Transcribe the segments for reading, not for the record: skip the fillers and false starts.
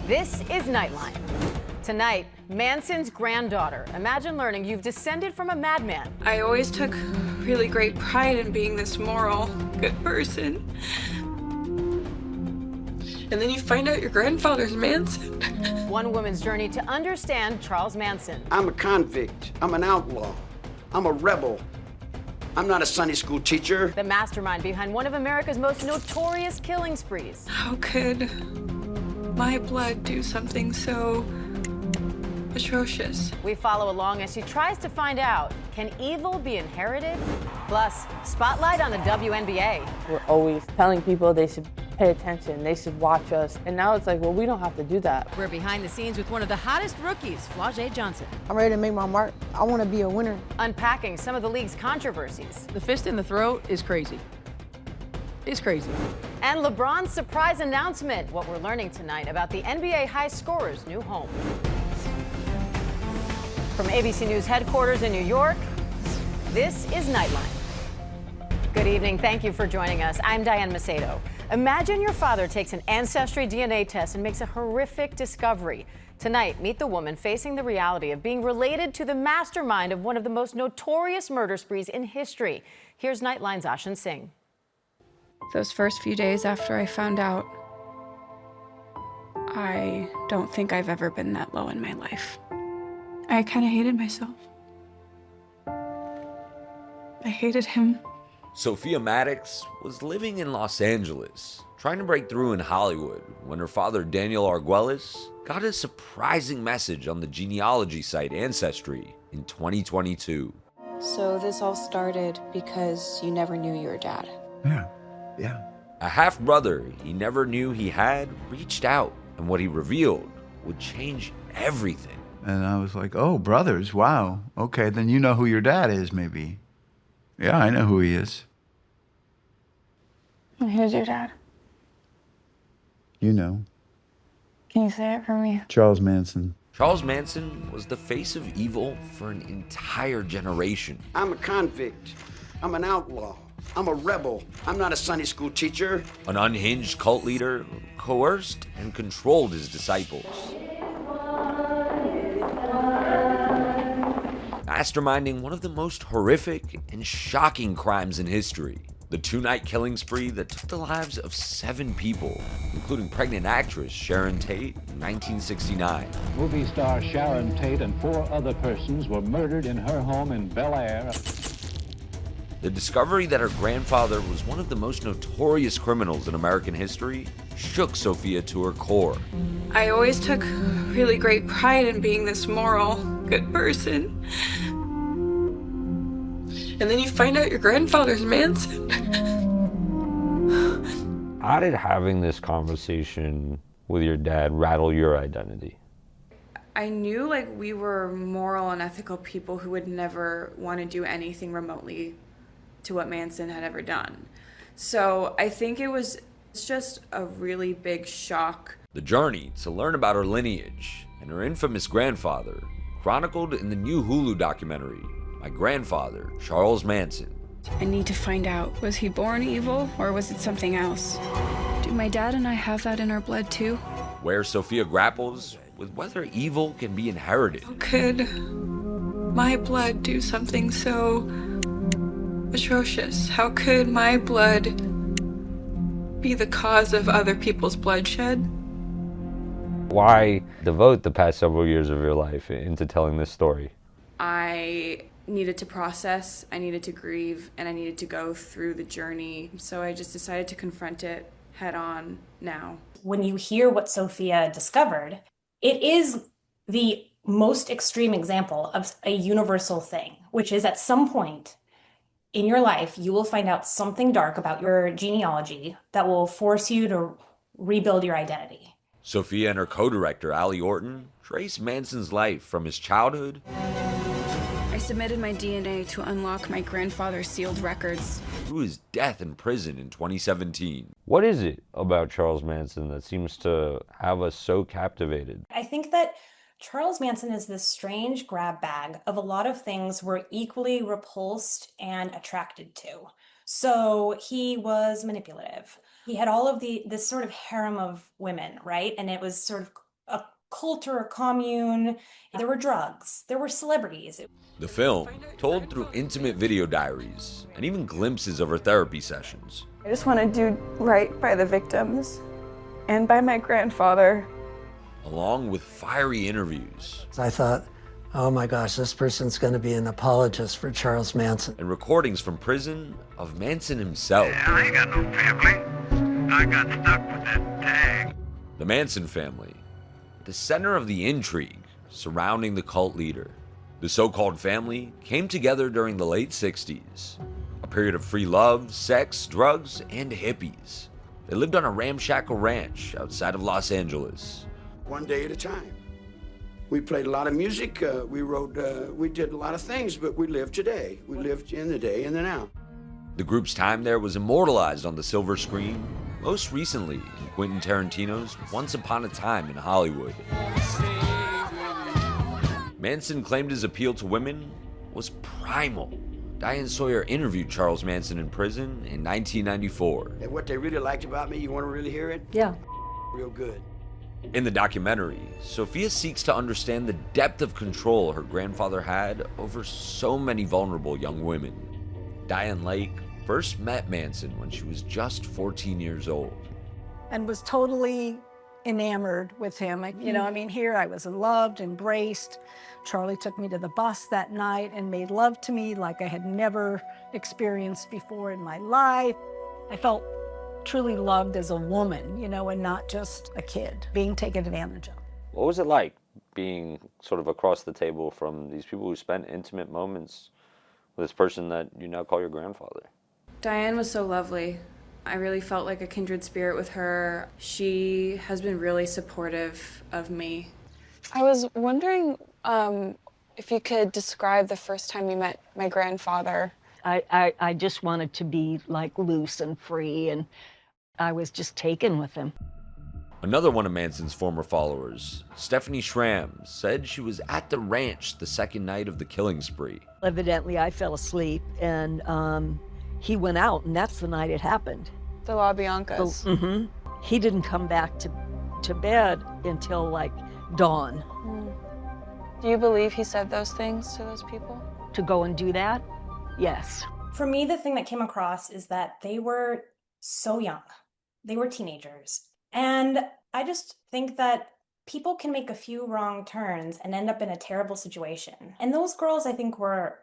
This is Nightline. Tonight, Manson's granddaughter. Imagine learning you've descended from a madman. I always took really great pride in being this moral, good person. And then you find out your grandfather's Manson. One woman's journey to understand Charles Manson. I'm a convict. I'm an outlaw. I'm a rebel. I'm not a Sunday school teacher. The mastermind behind one of America's most notorious killing sprees. How could my blood do something so atrocious? We follow along as she tries to find out, can evil be inherited? Plus, spotlight on the WNBA. We're always telling people they should pay attention, they should watch us. And now it's like, well, we don't have to do that. We're behind the scenes with one of the hottest rookies, Flau'jae Johnson. I'm ready to make my mark. I want to be a winner. Unpacking some of the league's controversies. The fist in the throat is crazy. It's crazy. And LeBron's surprise announcement, what we're learning tonight about the NBA high scorer's new home. From ABC News headquarters in New York, this is Nightline. Good evening. Thank you for joining us. I'm Diane Macedo. Imagine your father takes an ancestry DNA test and makes a horrific discovery. Tonight, meet the woman facing the reality of being related to the mastermind of one of the most notorious murder sprees in history. Here's Nightline's Ashan Singh. Those first few days after I found out, I don't think I've ever been that low in my life. I kind of hated myself. I hated him. Sophia Maddox was living in Los Angeles, trying to break through in Hollywood when her father, Daniel Arguelles, got a surprising message on the genealogy site Ancestry in 2022. So this all started because you never knew your dad. Yeah. A half-brother he never knew he had reached out, and what he revealed would change everything. And I was like, oh, brothers, wow. Okay, then you know who your dad is, maybe. Yeah, I know who he is. And who's your dad? You know. Can you say it for me? Charles Manson. Charles Manson was the face of evil for an entire generation. I'm a convict. I'm an outlaw. I'm a rebel. I'm not a Sunday school teacher. An unhinged cult leader who coerced and controlled his disciples. Masterminding one of the most horrific and shocking crimes in history. The two-night killing spree that took the lives of 7 people, including pregnant actress Sharon Tate in 1969. Movie star Sharon Tate and 4 other persons were murdered in her home in Bel Air. The discovery that her grandfather was one of the most notorious criminals in American history shook Sophia to her core. I always took really great pride in being this moral, good person. And then you find out your grandfather's Manson. How did having this conversation with your dad rattle your identity? I knew we were moral and ethical people who would never want to do anything remotely to what Manson had ever done. So I think it was just a really big shock. The journey to learn about her lineage and her infamous grandfather, chronicled in the new Hulu documentary, My Grandfather, Charles Manson. I need to find out, was he born evil or was it something else? Do my dad and I have that in our blood too? Where Sophia grapples with whether evil can be inherited. How could my blood do something so atrocious? How could my blood be the cause of other people's bloodshed? Why devote the past several years of your life into telling this story? I needed to process, I needed to grieve, and I needed to go through the journey. So I just decided to confront it head on now. When you hear what Sophia discovered, it is the most extreme example of a universal thing, which is at some point in your life, you will find out something dark about your genealogy that will force you to rebuild your identity. Sophia and her co-director, Allie Orton, trace Manson's life from his childhood. I submitted my DNA to unlock my grandfather's sealed records. Through his death in prison in 2017. What is it about Charles Manson that seems to have us so captivated? I think that Charles Manson is this strange grab bag of a lot of things we're equally repulsed and attracted to. So he was manipulative. He had all of this sort of harem of women, right? And it was sort of cult or a commune. There were drugs. There were celebrities. The film told through intimate video diaries and even glimpses of her therapy sessions. I just want to do right by the victims and by my grandfather. Along with fiery interviews. I thought, oh my gosh, this person's going to be an apologist for Charles Manson. And recordings from prison of Manson himself. Yeah, I ain't got no family. I got stuck with that tag. The Manson family, the center of the intrigue surrounding the cult leader. The so-called family came together during the late 60s, a period of free love, sex, drugs, and hippies. They lived on a ramshackle ranch outside of Los Angeles. One day at a time. We played a lot of music, we wrote, we did a lot of things, but we lived today. We lived in the day and the now. The group's time there was immortalized on the silver screen, most recently in Quentin Tarantino's Once Upon a Time in Hollywood. Manson claimed his appeal to women was primal. Diane Sawyer interviewed Charles Manson in prison in 1994. And what they really liked about me, you want to really hear it? Yeah. Real good. In the documentary, Sophia seeks to understand the depth of control her grandfather had over so many vulnerable young women. Diane Lake first met Manson when she was just 14 years old. And was totally enamored with him. You know, I mean, here I was loved, embraced. Charlie took me to the bus that night and made love to me like I had never experienced before in my life. I felt truly loved as a woman, you know, and not just a kid being taken advantage of. What was it like being sort of across the table from these people who spent intimate moments with this person that you now call your grandfather? Diane was so lovely. I really felt like a kindred spirit with her. She has been really supportive of me. I was wondering if you could describe the first time you met my grandfather. I just wanted to be like loose and free, and I was just taken with him. Another one of Manson's former followers, Stephanie Schramm, said she was at the ranch the second night of the killing spree. Evidently, I fell asleep, and he went out, and that's the night it happened. The La Biancas. He didn't come back to bed until like dawn. Do you believe he said those things to those people? To go and do that? Yes. For me, the thing that came across is that they were so young. They were teenagers. And I just think that people can make a few wrong turns and end up in a terrible situation. And those girls, I think, were,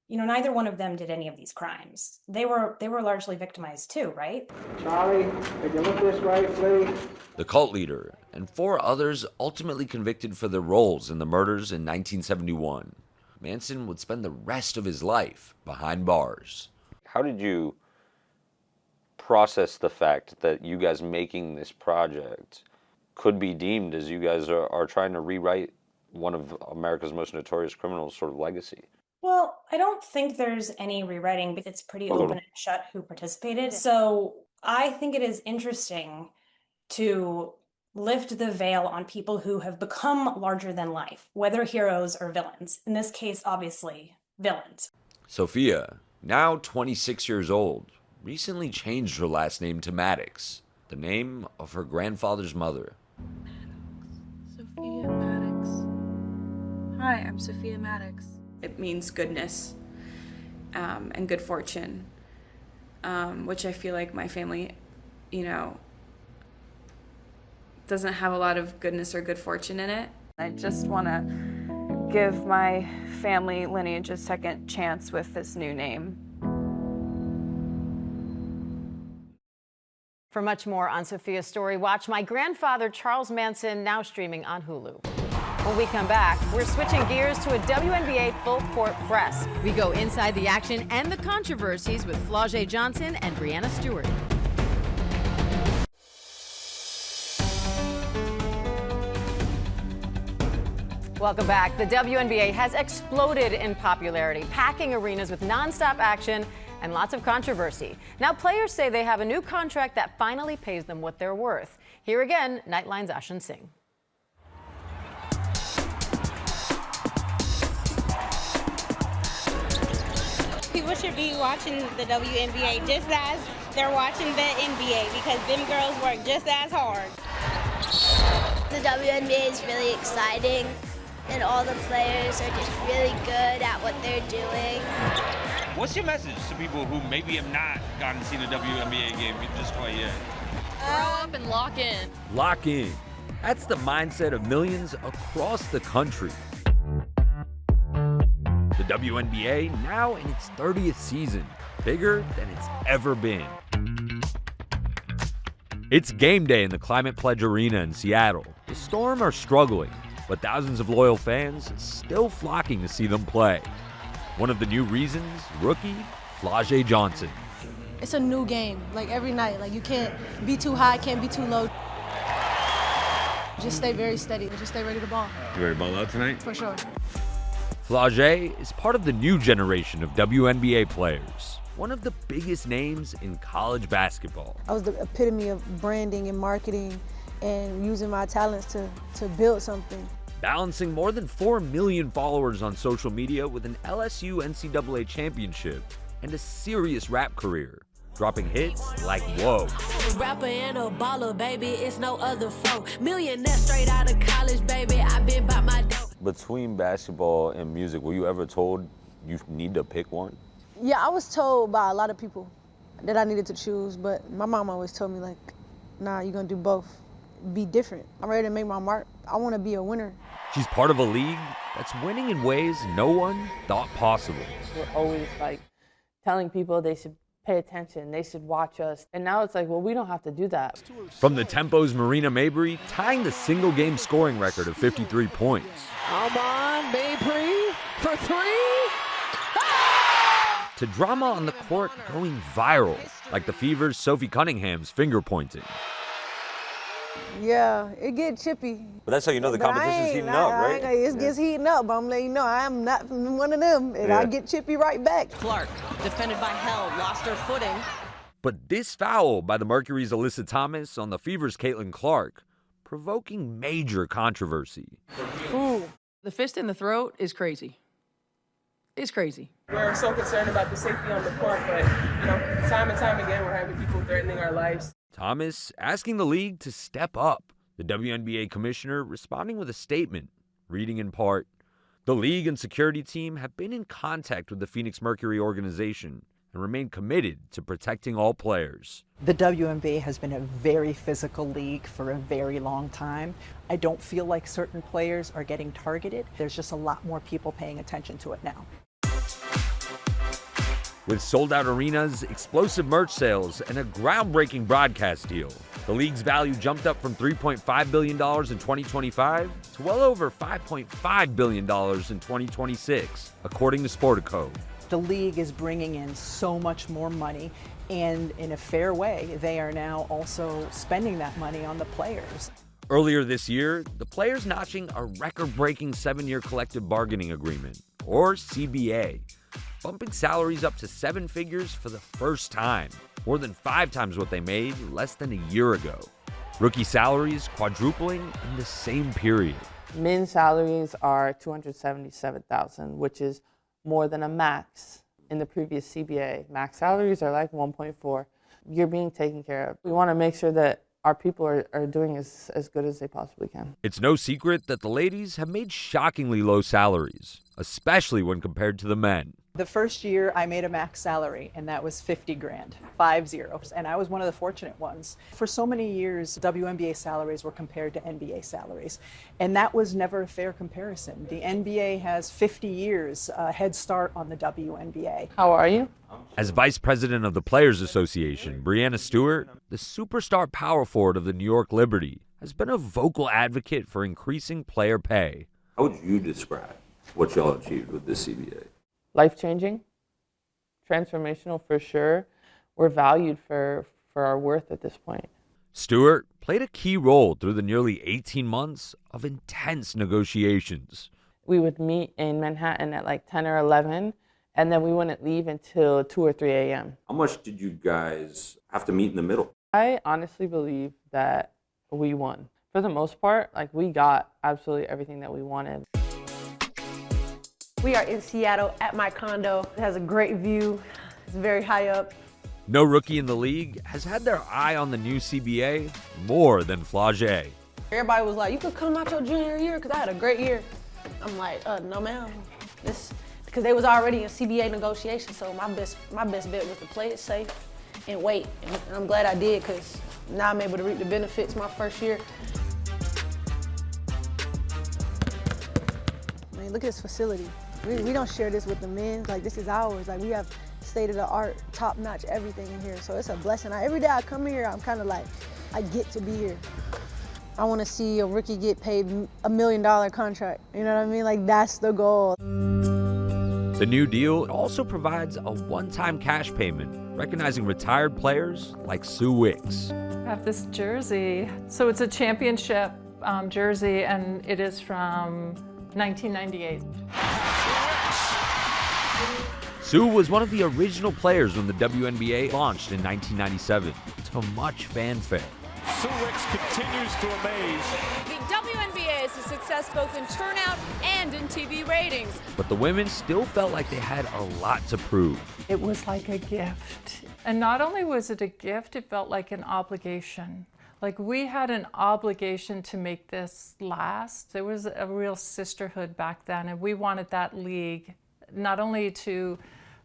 you know, neither one of them did any of these crimes. They were largely victimized too, right? Charlie, if you look this way, please. The cult leader and 4 others ultimately convicted for their roles in the murders in 1971. Manson would spend the rest of his life behind bars. How did you process the fact that you guys making this project could be deemed as you guys are trying to rewrite one of America's most notorious criminals' sort of legacy? Well, I don't think there's any rewriting, but it's pretty open and shut who participated. So I think it is interesting to lift the veil on people who have become larger than life, whether heroes or villains. In this case, obviously, villains. Sophia, now 26 years old, recently changed her last name to Maddox, the name of her grandfather's mother. Sophia Maddox. Hi, I'm Sophia Maddox. It means goodness and good fortune, which I feel like my family, you know, doesn't have a lot of goodness or good fortune in it. I just want to give my family lineage a second chance with this new name. For much more on Sophia's story, watch My Grandfather Charles Manson, now streaming on Hulu. When we come back, we're switching gears to a WNBA full court press. We go inside the action and the controversies with Flau'jae Johnson and Brianna Stewart. Welcome back. The WNBA has exploded in popularity, packing arenas with nonstop action and lots of controversy. Now players say they have a new contract that finally pays them what they're worth. Here again, Nightline's Ashan Singh. People should be watching the WNBA just as they're watching the NBA because them girls work just as hard. The WNBA is really exciting, and all the players are just really good at what they're doing. What's your message to people who maybe have not gotten to see the WNBA game just quite yet? Grow up and lock in. Lock in. That's the mindset of millions across the country. The WNBA now in its 30th season, bigger than it's ever been. It's game day in the Climate Pledge Arena in Seattle. The Storm are struggling, but thousands of loyal fans still flocking to see them play. One of the new reasons, rookie Flau'jae Johnson. It's a new game, like every night. Like you can't be too high, can't be too low. Just stay very steady and just stay ready to ball. You ready to ball out tonight? For sure. Flau'jae is part of the new generation of WNBA players, one of the biggest names in college basketball. I was the epitome of branding and marketing and using my talents to build something. Balancing more than 4 million followers on social media with an LSU NCAA championship and a serious rap career, dropping hits like Whoa. Rapper and a baller, baby, it's no other flow. Millionaire straight out of college, baby, I been by my dough. Between basketball and music, were you ever told you need to pick one? Yeah, I was told by a lot of people that I needed to choose, but my mom always told me, like, nah, you're gonna do both. Be different. I'm ready to make my mark. I wanna be a winner. She's part of a league that's winning in ways no one thought possible. We're always like telling people they should pay attention, they should watch us. And now it's like, well, we don't have to do that. From the Tempo's Marina Mabrey tying the single game scoring record of 53 points. Come on, Mabrey, for three. To drama on the court going viral, like the Fever's Sophie Cunningham's finger pointing. Yeah, it get chippy. But that's how you know the competition's heating up, right? It gets heating up, but I'm letting you know I am not one of them, and I get chippy right back. Clark, defended by Hell, lost her footing. But this foul by the Mercury's Alyssa Thomas on the Fever's Caitlin Clark, provoking major controversy. Ooh, the fist in the throat is crazy. It's crazy. We're so concerned about the safety on the court, but time and time again, we're having people threatening our lives. Thomas asking the league to step up. The WNBA commissioner responding with a statement, reading in part, "The league and security team have been in contact with the Phoenix Mercury organization and remain committed to protecting all players." The WNBA has been a very physical league for a very long time. I don't feel like certain players are getting targeted. There's just a lot more people paying attention to it now. With sold-out arenas, explosive merch sales, and a groundbreaking broadcast deal, the league's value jumped up from $3.5 billion in 2025 to well over $5.5 billion in 2026, according to Sportico. The league is bringing in so much more money, and in a fair way, they are now also spending that money on the players. Earlier this year, the players notching a record-breaking 7-year collective bargaining agreement, or CBA, bumping salaries up to 7 figures for the first time, more than 5 times what they made less than a year ago. Rookie salaries quadrupling in the same period. Men's salaries are $277,000, which is more than a max in the previous CBA. Max salaries are like 1.4. You're being taken care of. We want to make sure that our people are doing as good as they possibly can. It's no secret that the ladies have made shockingly low salaries, especially when compared to the men. The first year I made a max salary, and that was 50 grand, 50. And I was one of the fortunate ones. For so many years, WNBA salaries were compared to NBA salaries, and that was never a fair comparison. The NBA has 50 years head start on the WNBA. How are you? As vice president of the Players Association, Breanna Stewart, the superstar power forward of the New York Liberty, has been a vocal advocate for increasing player pay. How would you describe what y'all achieved with this CBA? Life-changing, transformational for sure. We're valued for our worth at this point. Stewart played a key role through the nearly 18 months of intense negotiations. We would meet in Manhattan at like 10 or 11, and then we wouldn't leave until 2 or 3 a.m. How much did you guys have to meet in the middle? I honestly believe that we won. For the most part, like we got absolutely everything that we wanted. We are in Seattle at my condo. It has a great view. It's very high up. No rookie in the league has had their eye on the new CBA more than Flau'jae. Everybody was like, you could come out your junior year because I had a great year. I'm like, no ma'am. Because they was already in CBA negotiations, so my best bet was to play it safe and wait. And I'm glad I did because now I'm able to reap the benefits my first year. I mean, look at this facility. We don't share this with the men. Like, this is ours. Like, we have state-of-the-art, top-notch everything in here. So it's a blessing. Every day I come here, I'm kind of like, I get to be here. I want to see a rookie get paid $1 million contract. You know what I mean? Like, that's the goal. The new deal also provides a one-time cash payment, recognizing retired players like Sue Wicks. I have this jersey. So it's a championship jersey, and it is from 1998. Sue was one of the original players when the WNBA launched in 1997, to much fanfare. Sue Wicks continues to amaze. The WNBA is a success both in turnout and in TV ratings. But the women still felt like they had a lot to prove. It was like a gift. And not only was it a gift, it felt like an obligation. Like, we had an obligation to make this last. There was a real sisterhood back then, and we wanted that league not only to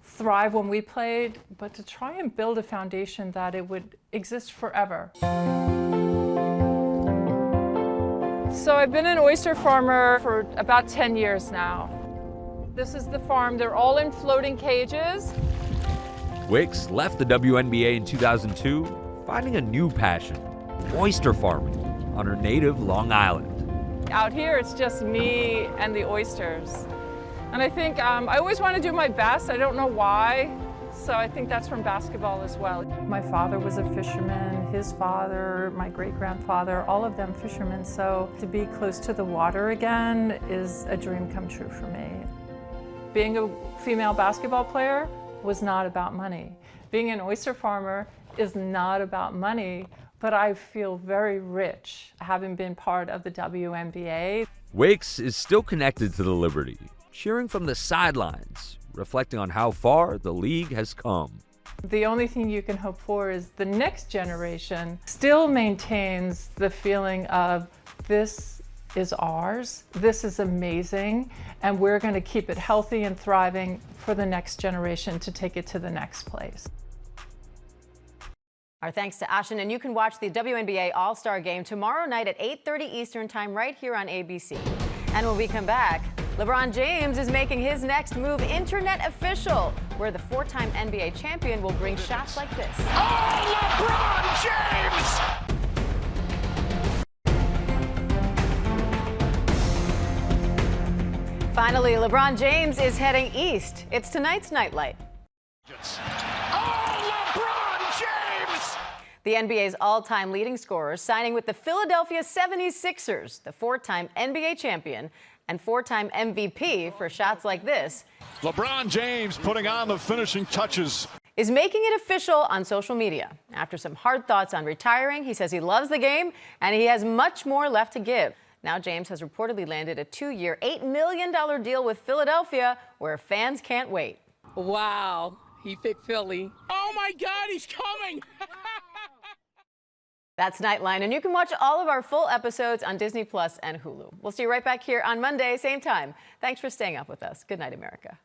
thrive when we played, but to try and build a foundation that it would exist forever. So I've been an oyster farmer for about 10 years now. This is the farm. They're all in floating cages. Wicks left the WNBA in 2002, finding a new passion, oyster farming, on her native Long Island. Out here, it's just me and the oysters. And I think I always want to do my best. I don't know why. So I think that's from basketball as well. My father was a fisherman, his father, my great-grandfather, all of them fishermen. So to be close to the water again is a dream come true for me. Being a female basketball player was not about money. Being an oyster farmer is not about money, but I feel very rich having been part of the WNBA. Wicks is still connected to the Liberty, cheering from the sidelines, reflecting on how far the league has come. The only thing you can hope for is the next generation still maintains the feeling of this is ours, this is amazing, and we're going to keep it healthy and thriving for the next generation to take it to the next place. Our thanks to Ashen, and you can watch the WNBA All-Star Game tomorrow night at 8:30 Eastern Time right here on ABC. And when we come back, LeBron James is making his next move internet official, where the four-time NBA champion will bring shots like this. Oh, LeBron James! Finally, LeBron James is heading east. It's tonight's Nightlight. The NBA's all-time leading scorer signing with the Philadelphia 76ers, the four-time NBA champion and four-time MVP for shots like this. LeBron James putting on the finishing touches. Is making it official on social media. After some hard thoughts on retiring, he says he loves the game and he has much more left to give. Now James has reportedly landed a 2-year, $8 million deal with Philadelphia, where fans can't wait. Wow, he picked Philly. Oh my God, he's coming! That's Nightline, and you can watch all of our full episodes on Disney Plus and Hulu. We'll see you right back here on Monday, same time. Thanks for staying up with us. Good night, America.